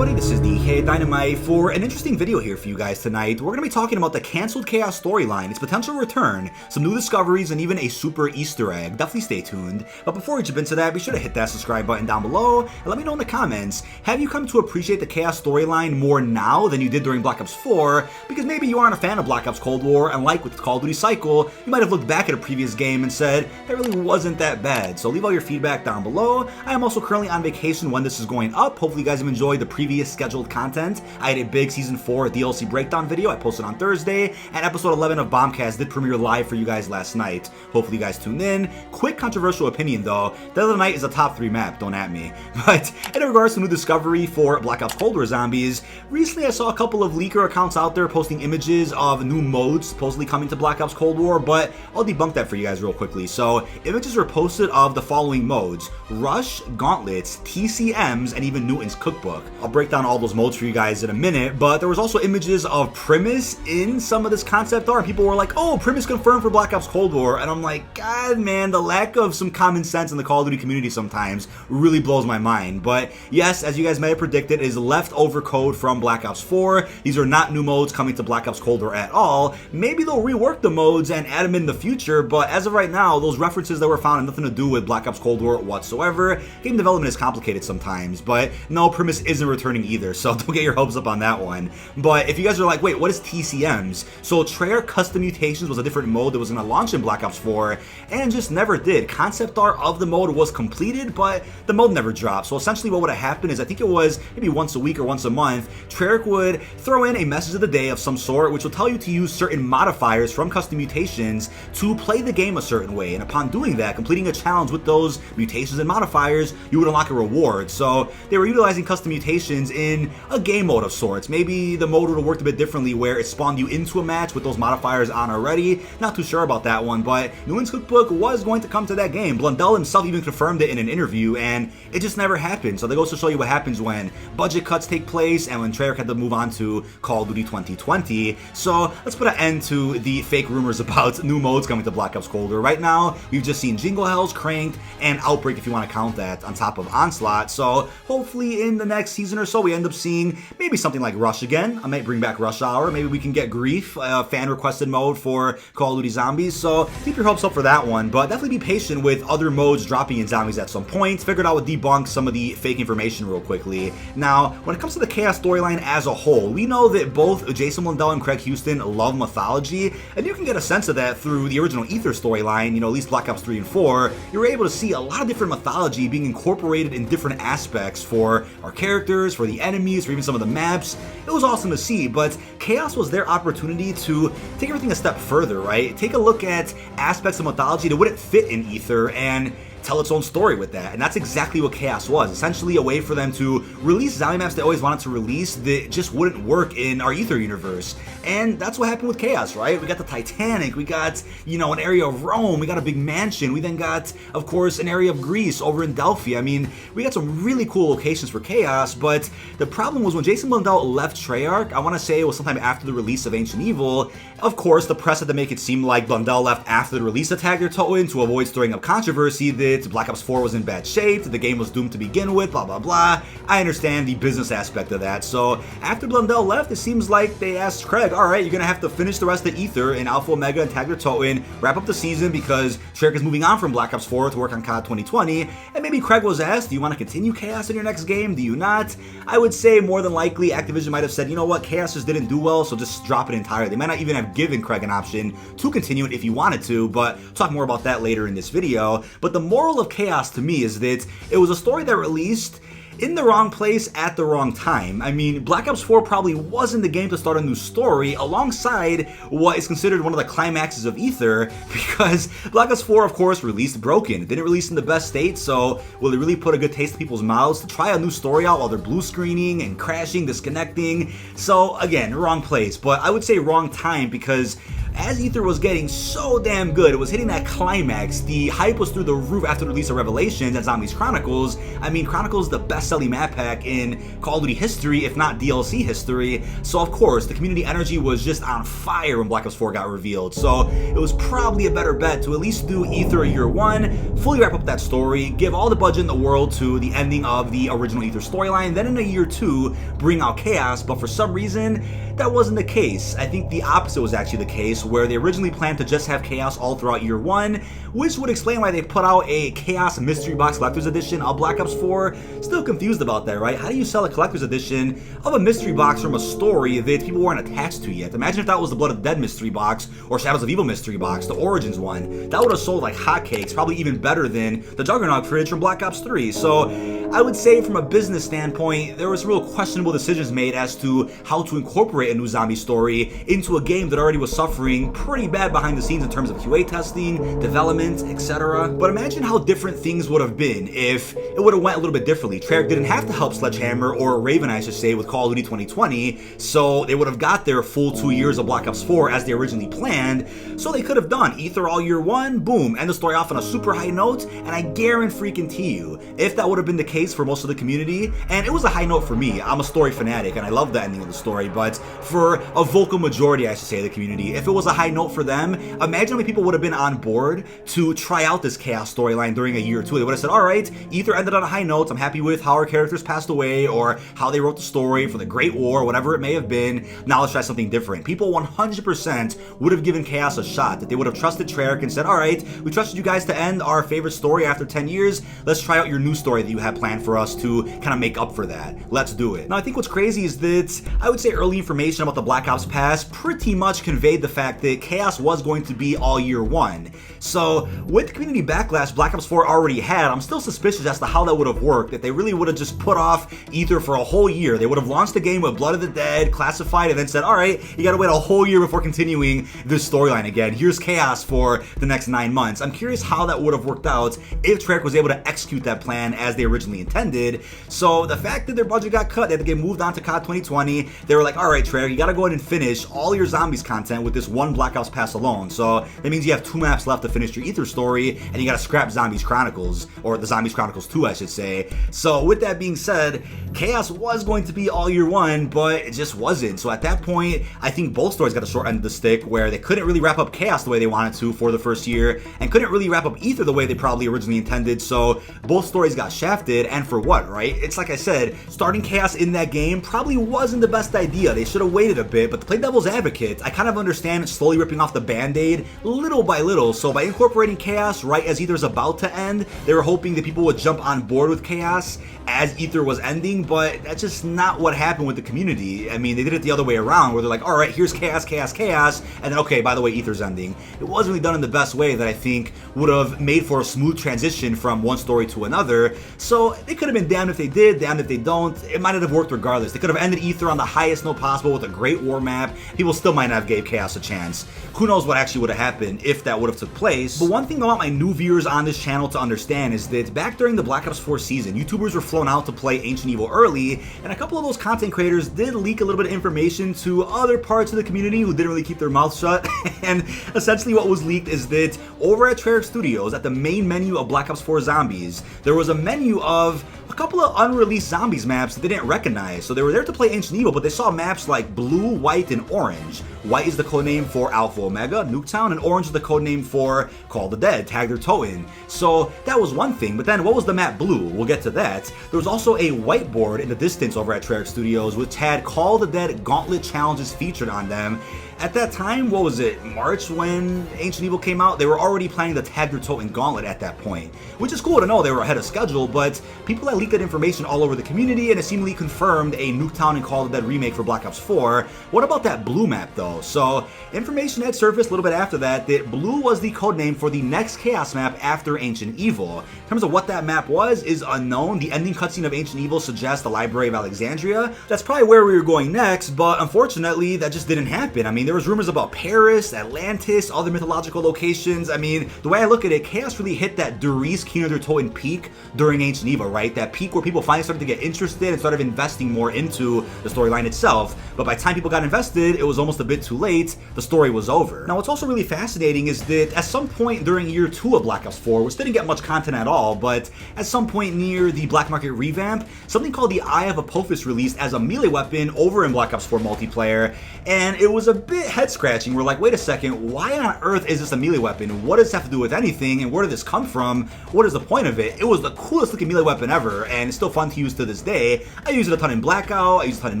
everybody, this is dkdynamite for an interesting video here for you guys tonight. We're going to be talking about the cancelled Chaos storyline, its potential return, some new discoveries, and even a super Easter egg. Definitely stay tuned. But before we jump into that, be sure to hit that subscribe button down below, and let me know in the comments, have you come to appreciate the Chaos storyline more now than you did during Black Ops 4? Because maybe you aren't a fan of Black Ops Cold War, and like with the Call of Duty cycle, you might have looked back at a previous game and said, that really wasn't that bad. So leave all your feedback down below. I am also currently on vacation when this is going up. Hopefully you guys have enjoyed the previous scheduled content. I had a big Season 4 DLC breakdown video I posted on Thursday, and episode 11 of Bombcast did premiere live for you guys last night. Hopefully you guys tuned in. Quick controversial opinion though, Dead of the Night is a top 3 map, don't at me. But in regards to new discovery for Black Ops Cold War Zombies, recently I saw a couple of leaker accounts out there posting images of new modes supposedly coming to Black Ops Cold War, but I'll debunk that for you guys real quickly. So images were posted of the following modes: Rush, Gauntlets, TCMs, and even Newton's Cookbook. I'll break down all those modes for you guys in a minute, but there was also images of Primus in some of this concept art. People were like, oh, Primus confirmed for Black Ops Cold War, and I'm like, God, man, the lack of some common sense in the Call of Duty community sometimes really blows my mind. But yes, as you guys may have predicted, it is leftover code from Black Ops 4. These are not new modes coming to Black Ops Cold War at all. Maybe they'll rework the modes and add them in the future, but as of right now, those references that were found have nothing to do with Black Ops Cold War whatsoever. Game development is complicated sometimes, but no, Primus isn't returning either, so don't get your hopes up on that one. But if you guys are like, wait, what is TCMs? So Treyarch Custom Mutations was a different mode that was going to launch in Black Ops 4, and just never did. Concept art of the mode was completed, but the mode never dropped. So essentially what would have happened is, I think it was maybe once a week or once a month, Treyarch would throw in a message of the day of some sort, which will tell you to use certain modifiers from Custom Mutations to play the game a certain way. And upon doing that, completing a challenge with those mutations and modifiers, you would unlock a reward. So they were utilizing Custom Mutations in a game mode of sorts. Maybe the mode would have worked a bit differently where it spawned you into a match with those modifiers on already. Not too sure about that one, but Newton's Cookbook was going to come to that game. Blundell himself even confirmed it in an interview, and it just never happened. So that goes to show you what happens when budget cuts take place and when Treyarch had to move on to Call of Duty 2020. So let's put an end to the fake rumors about new modes coming to Black Ops Cold War. Right now, we've just seen Jingle Hells, Cranked, and Outbreak if you want to count that on top of Onslaught. So hopefully in the next season or so, we end up seeing maybe something like Rush again. I might bring back Rush Hour. Maybe we can get Grief, fan requested mode for Call of Duty Zombies. So keep your hopes up for that one, but definitely be patient with other modes dropping in Zombies at some point. Figured out would debunk some of the fake information real quickly. Now, when it comes to the Chaos storyline as a whole, we know that both Jason Blundell and Craig Houston love mythology, and you can get a sense of that through the original Aether storyline. You know, at least Black Ops 3 and 4, you were able to see a lot of different mythology being incorporated in different aspects for our characters, for the enemies, for even some of the maps. It was awesome to see, but Chaos was their opportunity to take everything a step further, right? Take a look at aspects of mythology that wouldn't fit in Aether and tell its own story with that. And that's exactly what Chaos was. Essentially a way for them to release zombie maps they always wanted to release that just wouldn't work in our Aether universe. And that's what happened with Chaos, right? We got the Titanic, we got, you know, an area of Rome, we got a big mansion, we then got, of course, an area of Greece over in Delphi. I mean, we got some really cool locations for Chaos, but the problem was when Jason Blundell left Treyarch, I want to say it was sometime after the release of Ancient Evil. Of course, the press had to make it seem like Blundell left after the release of Tag Your Toe In to avoid stirring up controversy that Black Ops 4 was in bad shape, the game was doomed to begin with, blah blah blah. I understand the business aspect of that. So after Blundell left, it seems like they asked Craig, alright, you're gonna have to finish the rest of Aether in Alpha Omega and Tag Your Toe In, wrap up the season because Treyarch is moving on from Black Ops 4 to work on COD 2020. And maybe Craig was asked, do you want to continue Chaos in your next game? Do you not? I would say more than likely Activision might have said, you know what, Chaos just didn't do well, so just drop it entirely. They might not even have given Craig an option to continue it if he wanted to, but we'll talk more about that later in this video. But the moral of Chaos to me is that it was a story that released in the wrong place at the wrong time. I mean, Black Ops 4 probably wasn't the game to start a new story alongside what is considered one of the climaxes of Aether, because Black Ops 4, of course, released broken. It didn't release in the best state, so will it really put a good taste in people's mouths to try a new story out while they're blue screening and crashing, disconnecting? So again, wrong place, but I would say wrong time because as Aether was getting so damn good, it was hitting that climax, the hype was through the roof after the release of Revelations and Zombies Chronicles. I mean, Chronicles is the best-selling map pack in Call of Duty history, if not DLC history, so of course, the community energy was just on fire when Black Ops 4 got revealed, so it was probably a better bet to at least do Aether year 1, fully wrap up that story, give all the budget in the world to the ending of the original Aether storyline, then in a year 2, bring out Chaos, but for some reason, that wasn't the case. I think the opposite was actually the case, where they originally planned to just have Chaos all throughout year 1, which would explain why they put out a Chaos Mystery Box Collector's Edition of Black Ops 4. Still confused about that, right? How do you sell a Collector's Edition of a mystery box from a story that people weren't attached to yet? Imagine if that was the Blood of the Dead mystery box, or Shadows of Evil mystery box, the Origins one. That would have sold like hotcakes, probably even better than the Juggernaut fridge from Black Ops 3. So I would say from a business standpoint, there was real questionable decisions made as to how to incorporate a new zombie story into a game that already was suffering pretty bad behind the scenes in terms of QA testing, development, etc. But imagine how different things would have been if it would have went a little bit differently. Treyarch didn't have to help Sledgehammer, or Raven I should say, with Call of Duty 2020, so they would have got their full 2 years of Black Ops 4 as they originally planned, so they could have done Aether all year 1, boom, end the story off on a super high note, and I guarantee you, if that would have been the case for most of the community, and it was a high note for me, I'm a story fanatic and I love the ending of the story, but for a vocal majority, I should say, of the community, if it was a high note for them, imagine how many people would have been on board to try out this Chaos storyline during a year 2. They would have said, alright, Aether ended on a high note, I'm happy with how our characters passed away, or how they wrote the story for the Great War, whatever it may have been, now let's try something different. People 100% would have given Chaos a shot, that they would have trusted Treyarch and said, alright, we trusted you guys to end our favorite story after 10 years, let's try out your new story that you have planned for us to kind of make up for that. Let's do it. Now, I think what's crazy is that I would say early information about the Black Ops Pass pretty much conveyed the fact that Chaos was going to be all year 1. So, with the community backlash Black Ops 4 already had, I'm still suspicious as to how that would have worked if they really would have just put off Aether for a whole year. They would have launched the game with Blood of the Dead, classified, and then said, alright, you gotta wait a whole year before continuing this storyline again. Here's Chaos for the next 9 months. I'm curious how that would have worked out if Treyarch was able to execute that plan as they originally intended. So, the fact that their budget got cut, they had to get moved on to COD 2020, they were like, alright Treyarch, you gotta go ahead and finish all your Zombies content with this one Black Ops Pass alone. So, that means you have 2 maps left to finish your Aether story, and you gotta scrap Zombies Chronicles, or the Zombies Chronicles 2 I should say. So with that being said, Chaos was going to be all year 1, but it just wasn't. So at that point, I think both stories got the short end of the stick, where they couldn't really wrap up Chaos the way they wanted to for the first year, and couldn't really wrap up Aether the way they probably originally intended, so both stories got shafted, and for what, right? It's like I said, starting Chaos in that game probably wasn't the best idea. They should have waited a bit, but to play devil's advocate, I kind of understand slowly ripping off the band-aid little by little. So by incorporating Chaos right as Aether's about to end, they were hoping that people would jump on board with Chaos as Aether was ending, but that's just not what happened with the community. I mean, they did it the other way around, where they're like, alright, here's Chaos, Chaos, Chaos, and then, okay, by the way, Aether's ending. It wasn't really done in the best way that I think would have made for a smooth transition from one story to another, so they could have been damned if they did, damned if they don't. It might not have worked regardless. They could have ended Aether on the highest note possible with a great war map. People still might not have gave Chaos a chance. Who knows what actually would have happened if that would have took place. But one thing I want my new viewers on this channel to understand is that back during the Black Ops 4 season, YouTubers were flown out to play Ancient Evil early, and a couple of those content creators did leak a little bit of information to other parts of the community who didn't really keep their mouths shut. And essentially what was leaked is that over at Treyarch Studios, at the main menu of Black Ops 4 Zombies, there was a menu of a couple of unreleased Zombies maps that they didn't recognize. So they were there to play Ancient Evil, but they saw maps like Blue, White, and Orange. White is the codename for Alpha Omega, Nuketown, and Orange is the codename for Call of the Dead, Tag Their Toe In. So that was one thing, but then what was the map Blue? We'll get to that. There was also a whiteboard in the distance over at Treyarch Studios which had Call of the Dead Gauntlet challenges featured on them. At that time, what was it, March when Ancient Evil came out? They were already planning the Tag Your Toe In Gauntlet at that point, which is cool to know they were ahead of schedule, but people had leaked that information all over the community, and it seemingly confirmed a Nuketown and Call of the Dead remake for Black Ops 4. What about that Blue map, though? So, information had surfaced a little bit after that Blue was the codename for the next Chaos map after Ancient Evil. In terms of what that map was is unknown. The ending cutscene of Ancient Evil suggests the Library of Alexandria. That's probably where we were going next, but unfortunately, that just didn't happen. I mean, there was rumors about Paris, Atlantis, other mythological locations. I mean, the way I look at it, Chaos really hit that Duri's Kino der Toten peak during Ancient Evil, right? That peak where people finally started to get interested and started investing more into the storyline itself. But by the time people got invested, it was almost a bit too late. The story was over. Now, what's also really fascinating is that at some point during year 2 of Black Ops 4, which didn't get much content at all, but at some point near the Black Market revamp, something called the Eye of Apophis released as a melee weapon over in Black Ops 4 multiplayer, and it was a bit head-scratching. We're like, wait a second, why on earth is this a melee weapon? What does this have to do with anything, and where did this come from? What is the point of it? It was the coolest looking melee weapon ever, and it's still fun to use to this day. I use it a ton in Blackout, I use it a ton in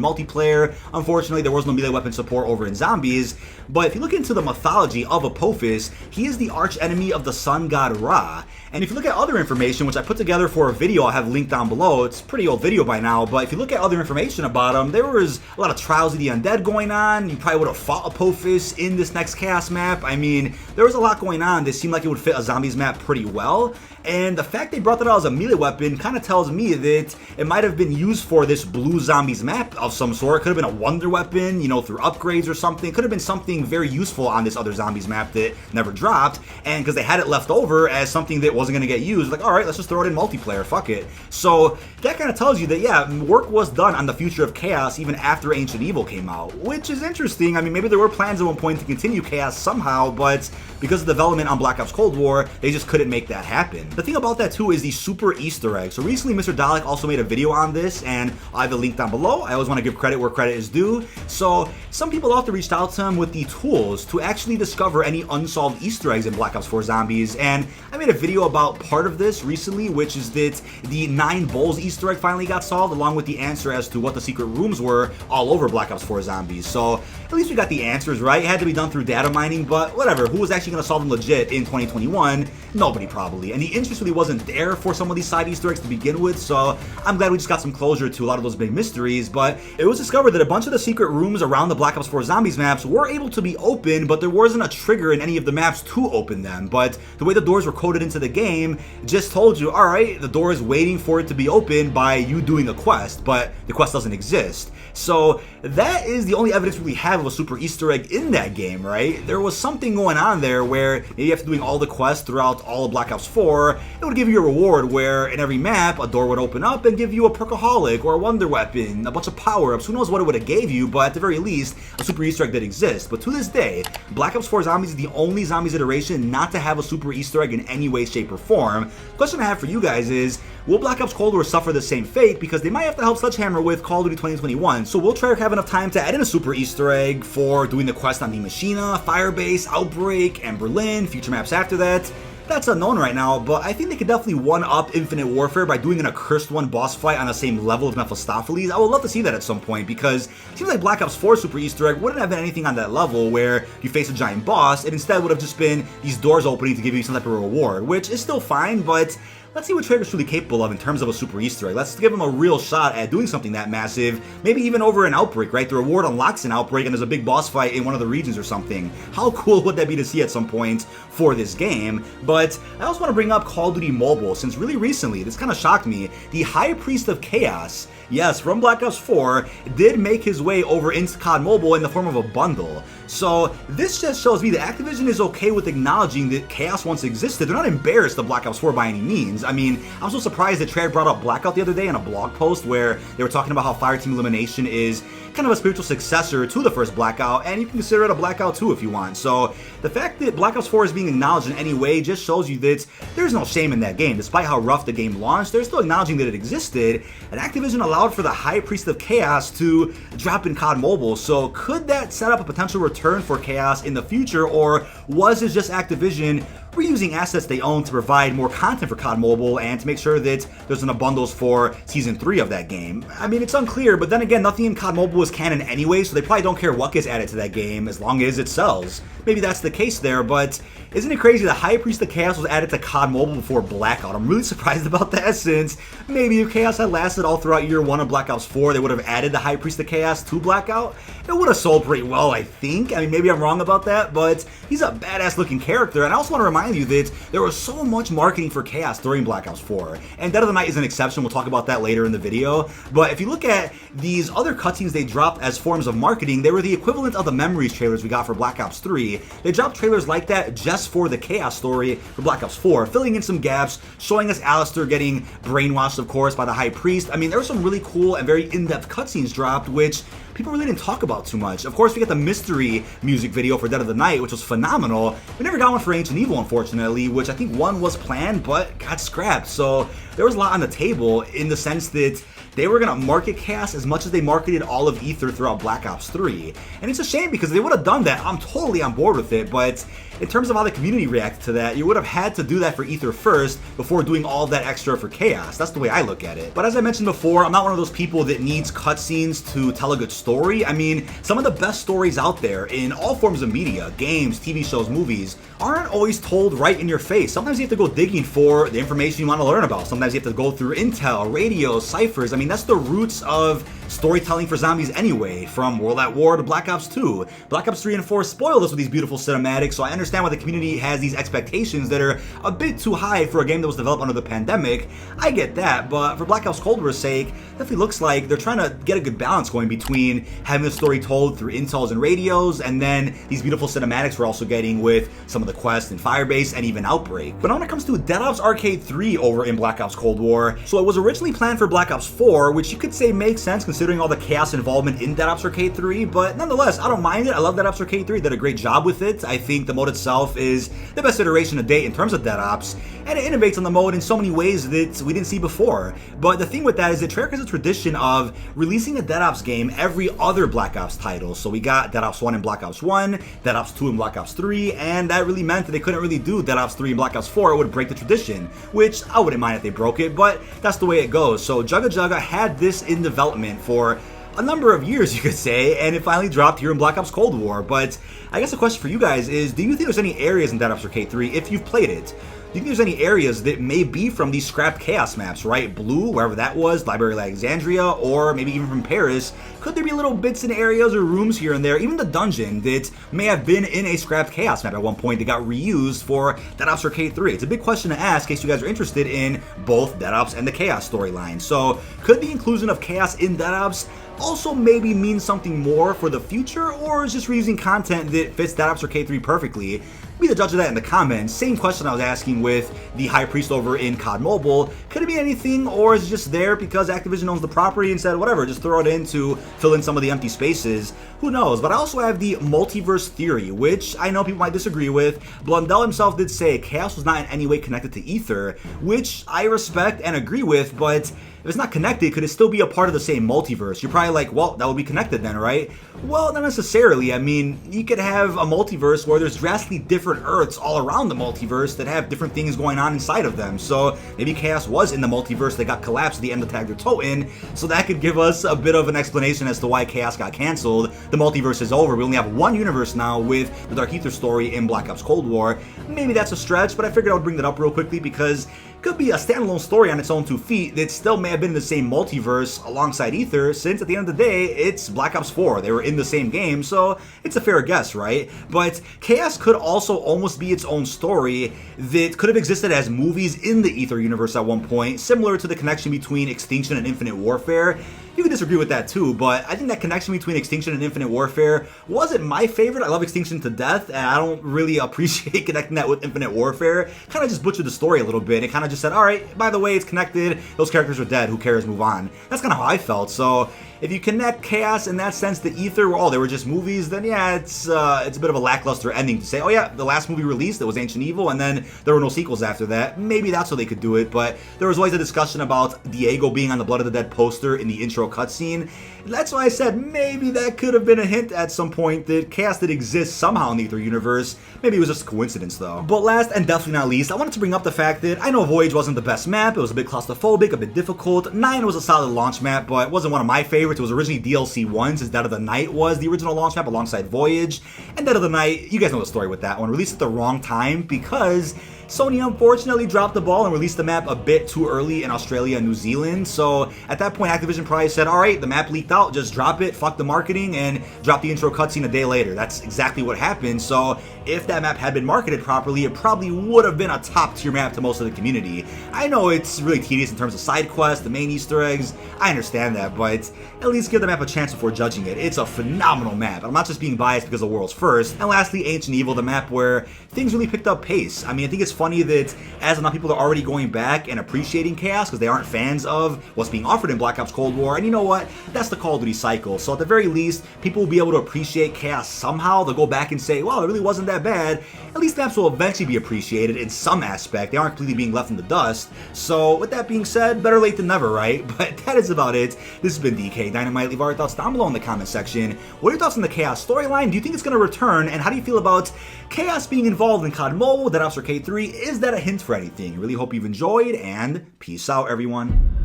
multiplayer. Unfortunately, there was no melee weapon support over in Zombies, but if you look into the mythology of Apophis, he is the arch enemy of the sun god Ra. And if you look at other information, which I put together for a video I have linked down below, it's a pretty old video by now, but if you look at other information about him, there was a lot of Trials of the Undead going on. You probably would have fought Apophis in this next Chaos map. I mean, there was a lot going on that seemed like it would fit a Zombies map pretty well. And the fact they brought that out as a melee weapon kind of tells me that it might have been used for this blue Zombies map of some sort. It could have been a wonder weapon, you know, through upgrades or something. It could have been something very useful on this other Zombies map that never dropped. And because they had it left over as something that wasn't going to get used, like, all right, let's just throw it in multiplayer, fuck it. So that kind of tells you that, yeah, work was done on the future of Chaos even after Ancient Evil came out, which is interesting. I mean, maybe there were plans at one point to continue Chaos somehow, but because of development on Black Ops Cold War, they just couldn't make that happen. The thing about that too is the super Easter egg. So recently Mr. Dalek also made a video on this, and I have the link down below. I always want to give credit where credit is due. So some people out there reached out to him with the tools to actually discover any unsolved Easter eggs in Black Ops 4 Zombies, and I made a video about part of this recently, which is that the 9 Bulls Easter egg finally got solved, along with the answer as to what the secret rooms were all over Black Ops 4 Zombies. So at least we got the answers right. It had to be done through data mining, but whatever. Who was actually going to solve them legit in 2021? Nobody probably. And the interest really wasn't there for some of these side Easter eggs to begin with, so I'm glad we just got some closure to a lot of those big mysteries. But it was discovered that a bunch of the secret rooms around the Black Ops 4 Zombies maps were able to be opened, but there wasn't a trigger in any of the maps to open them. But the way the doors were coded into the game just told you, alright, the door is waiting for it to be opened by you doing a quest, but the quest doesn't exist. So that is the only evidence we have of a super Easter egg in that game, right? There was something going on there where maybe after doing all the quests throughout all of Black Ops 4, it would give you a reward where in every map a door would open up and give you a perkaholic or a wonder weapon, a bunch of power-ups. Who knows what it would have gave you, but at the very least, a super Easter egg did exist. But to this day, Black Ops 4 Zombies is the only Zombies iteration not to have a super Easter egg in any way, shape, or form. The question I have for you guys is, will Black Ops Cold War suffer the same fate? Because they might have to help Sledgehammer with Call of Duty 2021. So will Treyarch have enough time to add in a super Easter egg for doing the quest on the Machina, Firebase, Outbreak, and Berlin, future maps after that? That's unknown right now, but I think they could definitely one-up Infinite Warfare by doing an Accursed 1 boss fight on the same level as Mephistopheles. I would love to see that at some point, because it seems like Black Ops 4 Super Easter Egg wouldn't have been anything on that level where you face a giant boss. It instead would have just been these doors opening to give you some type of reward, which is still fine, but let's see what Treyarch's truly capable of in terms of a super Easter egg. Let's give them a real shot at doing something that massive, maybe even over an Outbreak, right? The reward unlocks an Outbreak and there's a big boss fight in one of the regions or something. How cool would that be to see at some point for this game? But I also want to bring up Call of Duty Mobile, since really recently, this kind of shocked me, the High Priest of Chaos, yes, from Black Ops 4, did make his way over into COD Mobile in the form of a bundle. So this just shows me that Activision is okay with acknowledging that Chaos once existed. They're not embarrassed of Black Ops 4 by any means. I mean, I'm so surprised that Treyarch brought up Blackout the other day in a blog post where they were talking about how Fireteam Elimination is kind of a spiritual successor to the first Blackout, and you can consider it a Blackout 2 if you want. So the fact that Black Ops 4 is being acknowledged in any way just shows you that there's no shame in that game. Despite how rough the game launched, they're still acknowledging that it existed, and Activision allowed for the High Priest of Chaos to drop in COD Mobile. So could that set up a potential return for Chaos in the future, or was it just Activision reusing assets they own to provide more content for COD Mobile and to make sure that there's enough bundles for Season 3 of that game? I mean, it's unclear, but then again, nothing in COD Mobile is canon anyway, so they probably don't care what gets added to that game as long as it sells. maybe that's the case there, but isn't it crazy that High Priest of Chaos was added to COD Mobile before Blackout? I'm really surprised about that, since maybe if Chaos had lasted all throughout year 1 of Black Ops 4, they would have added the High Priest of Chaos to Blackout. It would have sold pretty well, I think. I mean, maybe I'm wrong about that, but he's a badass looking character, and I also want to remind you that there was so much marketing for Chaos during Black Ops 4, and Dead of the Night is an exception. We'll talk about that later in the video, but if you look at these other cutscenes they dropped as forms of marketing, they were the equivalent of the Memories trailers we got for Black Ops 3. They dropped trailers like that just for the Chaos story for Black Ops 4, filling in some gaps, showing us Alistair getting brainwashed, of course, by the High Priest. I mean, there were some really cool and very in-depth cutscenes dropped, which people really didn't talk about too much. Of course, we got the mystery music video for Dead of the Night, which was phenomenal. We never got one for Ancient Evil, unfortunately, which I think one was planned, but got scrapped. So there was a lot on the table in the sense that they were going to market Chaos as much as they marketed all of Aether throughout Black Ops 3. And it's a shame because if they would have done that, I'm totally on board with it, but in terms of how the community reacted to that, you would have had to do that for Aether first before doing all of that extra for Chaos. That's the way I look at it. But as I mentioned before, I'm not one of those people that needs cutscenes to tell a good story. I mean, some of the best stories out there in all forms of media, games, TV shows, movies, aren't always told right in your face. Sometimes you have to go digging for the information you want to learn about. Sometimes you have to go through intel, radio, ciphers. I mean, that's the roots of storytelling for zombies anyway, from World at War to Black Ops 2. Black Ops 3 and 4 spoiled us with these beautiful cinematics, so I understand why the community has these expectations that are a bit too high for a game that was developed under the pandemic. I get that, but for Black Ops Cold War's sake, it definitely looks like they're trying to get a good balance going between having the story told through intels and radios, and then these beautiful cinematics we're also getting with some of the quests in Firebase and even Outbreak. But when it comes to Dead Ops Arcade 3 over in Black Ops Cold War, so it was originally planned for Black Ops 4, which you could say makes sense considering all the Chaos involvement in Dead Ops Arcade 3, but nonetheless, I don't mind it. I love Dead Ops Arcade 3, did a great job with it. I think the mode itself is the best iteration to date in terms of Dead Ops, and it innovates on the mode in so many ways that we didn't see before. But the thing with that is that Treyarch has a tradition of releasing a Dead Ops game every other Black Ops title. So we got Dead Ops 1 in Black Ops 1, Dead Ops 2 in Black Ops 3, and that really meant that they couldn't really do Dead Ops 3 in Black Ops 4. It would break the tradition, which I wouldn't mind if they broke it, but that's the way it goes. So Jugga Jugga had this in development for a number of years, you could say, and it finally dropped here in Black Ops Cold War. But I guess the question for you guys is, do you think there's any areas in Dead Ops Arcade 3, if you've played it, do you think there's any areas that may be from these scrapped Chaos maps, right? Blue, wherever that was, Library of Alexandria, or maybe even from Paris. Could there be little bits in areas or rooms here and there, even the dungeon, that may have been in a scrapped Chaos map at one point that got reused for Dead Ops Arcade 3? It's a big question to ask in case you guys are interested in both Dead Ops and the Chaos storyline. So, could the inclusion of Chaos in Dead Ops also maybe mean something more for the future, or is just reusing content that fits Dead Ops Arcade 3 perfectly? Be the judge of that in the comments. Same question I was asking with the High Priest over in COD Mobile. Could it be anything, or is it just there because Activision owns the property and said, whatever, just throw it in to fill in some of the empty spaces? Who knows? But I also have the multiverse theory, which I know people might disagree with. Blundell himself did say Chaos was not in any way connected to Aether, which I respect and agree with, but if it's not connected, could it still be a part of the same multiverse? You're probably like, well, that would be connected then, right? Well, not necessarily. I mean, you could have a multiverse where there's drastically different Earths all around the multiverse that have different things going on inside of them. So maybe Chaos was in the multiverse that got collapsed at the end of Tag Their Toe In, so that could give us a bit of an explanation as to why Chaos got canceled. The multiverse is over. We only have one universe now with the Dark Aether story in Black Ops Cold War. Maybe that's a stretch, but I figured I would bring that up real quickly because it could be a standalone story on its own 2 feet that still may have been in the same multiverse alongside Aether, since at the end of the day, it's Black Ops 4. They were in the same game, so it's a fair guess, right? But Chaos could also almost be its own story that could have existed as movies in the Aether universe at one point, similar to the connection between Extinction and Infinite Warfare. You can disagree with that too, but I think that connection between Extinction and Infinite Warfare wasn't my favorite. I love Extinction to death, and I don't really appreciate connecting that with Infinite Warfare. Kind of just butchered the story a little bit. It kind of just said, all right, by the way, it's connected. Those characters are dead. Who cares? Move on. That's kind of how I felt. So if you connect Chaos in that sense to Aether, well, they were just movies, then yeah, it's a bit of a lackluster ending to say, oh yeah, the last movie released, it was Ancient Evil, and then there were no sequels after that. Maybe that's how they could do it, but there was always a discussion about Diego being on the Blood of the Dead poster in the intro intro cutscene. That's why I said maybe that could have been a hint at some point that chaos did exist somehow in the Aether universe. Maybe it was just a coincidence though. But last and definitely not least, I wanted to bring up the fact that I know Voyage wasn't the best map. It was a bit claustrophobic, a bit difficult. 9 was a solid launch map, but it wasn't one of my favorites. It was originally DLC 1, since Dead of the Night was the original launch map alongside Voyage. And Dead of the Night, you guys know the story with that one. Released at the wrong time because Sony unfortunately dropped the ball and released the map a bit too early in Australia and New Zealand. So at that point, Activision probably said, alright, the map leaked out, just drop it, fuck the marketing, and drop the intro cutscene a day later. That's exactly what happened. So if that map had been marketed properly, it probably would have been a top tier map to most of the community. I know it's really tedious in terms of side quests, the main Easter eggs, I understand that, but at least give the map a chance before judging it. It's a phenomenal map. I'm not just being biased because the world's first. And lastly, Ancient Evil, the map where things really picked up pace. I mean, I think it's funny that as enough people are already going back and appreciating chaos because they aren't fans of what's being offered in Black Ops Cold War, and you know what? That's the Call of Duty cycle. So at the very least, people will be able to appreciate chaos somehow. They'll go back and say, well, it really wasn't that bad. At least maps will eventually be appreciated in some aspect. They aren't completely being left in the dust. So with that being said, better late than never, right? But that is about it. This has been dkdynamite. Leave our thoughts down below in the comment section. What are your thoughts on the chaos storyline? Do you think it's going to return? And how do you feel about chaos being involved in COD Mobile, Dead Ops Arcade 3? Is that a hint for anything? I really hope you've enjoyed, and peace out, everyone.